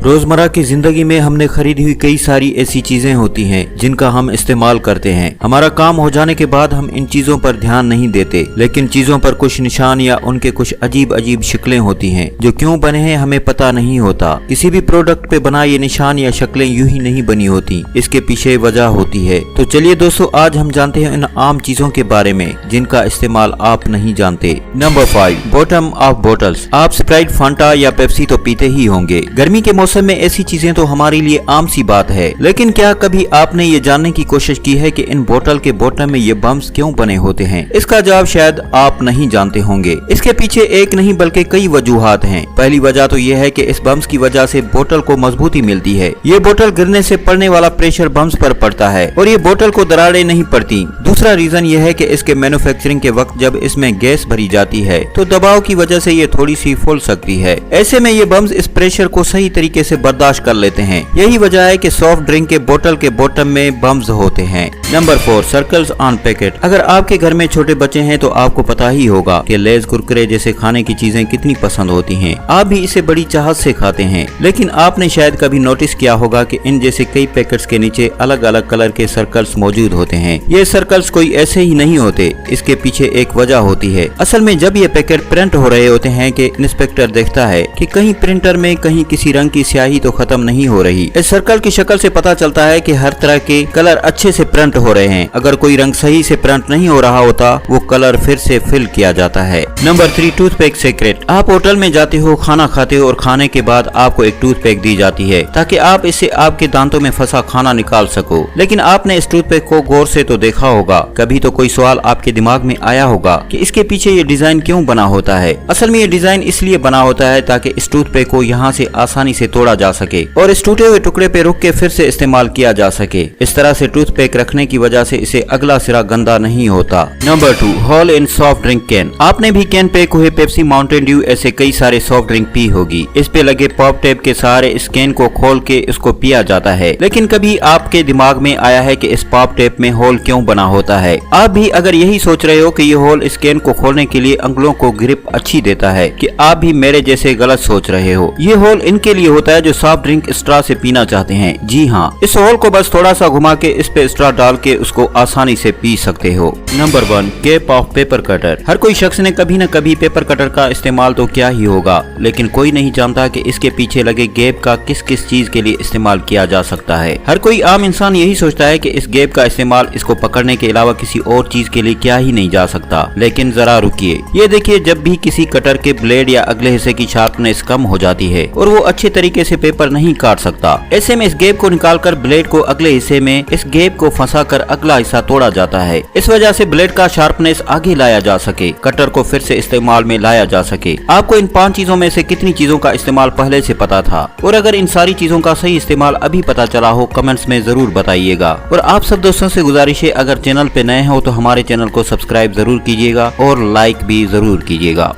रोजमर्रा की जिंदगी में हमने खरीदी हुई कई सारी ऐसी चीजें होती हैं जिनका हम इस्तेमाल करते हैं। हमारा काम हो जाने के बाद हम इन चीजों पर ध्यान नहीं देते, लेकिन चीजों पर कुछ निशान या उनके कुछ अजीब अजीब शक्लें होती हैं जो क्यों बने हैं हमें पता नहीं होता। किसी भी प्रोडक्ट पे बना ये निशान या शक्लें यूं ही नहीं बनी होती, इसके पीछे वजह होती है। तो चलिए दोस्तों, आज हम जानते हैं इन आम चीजों के बारे में जिनका इस्तेमाल आप नहीं जानते। Number 5, bottom of bottles. आप स्प्राइट, फांटा या पेप्सी तो पीते ही होंगे। गर्मी के मौसम में ऐसी चीजें तो हमारे लिए आम सी बात है, लेकिन क्या कभी आपने ये जानने की कोशिश की है कि इन बोतल के बॉटम में ये बम्स क्यों बने होते हैं? इसका जवाब शायद आप नहीं जानते होंगे। इसके पीछे एक नहीं बल्कि कई वजूहात हैं। पहली वजह तो ये है कि इस बम्स की वजह से बोतल को मजबूती मिलती है। ये बोतल गिरने से पड़ने वाला प्रेशर बम्स पर पड़ता है और ये बोतल को दरारें नहीं पड़ती। दूसरा रीजन ये है कि इसके मैन्युफैक्चरिंग के वक्त जब इसमें गैस भरी जाती है तो दबाव की वजह से ये थोड़ी सी फूल सकती है। ऐसे में ये बम्स इस प्रेशर को सही तरीके से बर्दाश्त कर लेते हैं। यही वजह है कि सॉफ्ट ड्रिंक के बोतल के बॉटम में बम्स होते हैं। Number 4, circles on packet. अगर आपके घर में छोटे बच्चे हैं तो आपको पता ही होगा कि लेज, कुरकुरे जैसे खाने की चीजें कितनी पसंद होती हैं। आप भी इसे बड़ी चाहत से खाते हैं, लेकिन आपने शायद कभी नोटिस किया होगा कि इन जैसे कई पैकेट्स के नीचे अलग अलग कलर के सर्कल्स मौजूद होते हैं। ये सर्कल्स कोई ऐसे ही नहीं होते, इसके पीछे एक वजह होती है। असल में जब ये पैकेट प्रिंट हो रहे होते हैं कि इंस्पेक्टर देखता है कि कहीं प्रिंटर में कहीं किसी रंग की स्याही तो खत्म नहीं हो रही। इस सर्कल की शक्ल से पता चलता है कि हर तरह के कलर अच्छे से प्रिंट हो रहे हैं। अगर कोई रंग सही से प्रिंट नहीं हो रहा होता, वो कलर फिर से फिल किया जाता है। Number 3, toothpick secret. आप होटल में जाते हो, खाना खाते हो और खाने के बाद आपको एक टूथपिक दी जाती है ताकि आप इसे आपके दांतों में फंसा खाना निकाल सको। लेकिन आपने इस टूथपिक को गौर से तो देखा होगा। कभी तो कोई सवाल आपके दिमाग में आया होगा कि इसके पीछे ये डिजाइन क्यों बना होता है? असल में ये डिजाइन इसलिए बना होता है ताकि इस टूथपिक को यहाँ से आसानी से तोड़ा जा सके और इस टूटे हुए टुकड़े पे रुक के फिर से इस्तेमाल किया जा सके। इस तरह से टूथपिक रखने की वजह से इसे अगला सिरा गंदा नहीं होता। Number 2, hole in soft drink can. आपने भी कैन पैक हुए पेप्सी, माउंटेन ड्यू ऐसे कई सारे सॉफ्ट ड्रिंक पी होगी। इस पे लगे पॉप टेप के सहारे इस कैन को खोल के इसको पिया जाता है। लेकिन कभी आपके दिमाग में आया है कि इस पॉप टेप में होल क्यों बना होता है? आप भी अगर यही सोच रहे हो कि ये होल इस कैन को खोलने के लिए अंगुलों को ग्रिप अच्छी देता है, कि आप भी मेरे जैसे गलत सोच रहे हो। ये होल इनके लिए होता है जो सॉफ्ट ड्रिंक स्ट्रॉ से पीना चाहते हैं। जी हाँ, इस होल को बस थोड़ा सा घुमा के इस पे स्ट्रॉ डाल के उसको आसानी से पी सकते हो। Number 1, cap of paper cutter. हर कोई शख्स ने कभी न कभी पेपर कटर का इस्तेमाल तो किया ही होगा, लेकिन कोई नहीं जानता कि इसके पीछे लगे गैप का किस किस चीज के लिए इस्तेमाल किया जा सकता है। हर कोई आम इंसान यही सोचता है कि इस गैप का इस्तेमाल इसको पकड़ने के अलावा किसी और चीज के लिए किया ही नहीं जा सकता। लेकिन जरा रुकिए, ये देखिए, जब भी किसी कटर के ब्लेड या अगले हिस्से की शार्पनेस कम हो जाती है और वो अच्छे तरीके से पेपर नहीं काट सकता, ऐसे में इस गैप को निकालकर ब्लेड को अगले हिस्से में इस गैप को फंसा कर अगला हिस्सा तोड़ा जाता है। इस वजह से ब्लेड का शार्पनेस आगे लाया जा सके, कटर को फिर से इस्तेमाल में लाया जा सके। आपको इन 5 चीजों में से कितनी चीजों का इस्तेमाल पहले से पता था? और अगर इन सारी चीजों का सही इस्तेमाल अभी पता चला हो, कमेंट्स में जरूर बताइएगा। और आप सब दोस्तों से गुजारिश है, अगर चैनल पे नए हो तो हमारे चैनल को सब्सक्राइब जरूर कीजिएगा और लाइक भी जरूर कीजिएगा।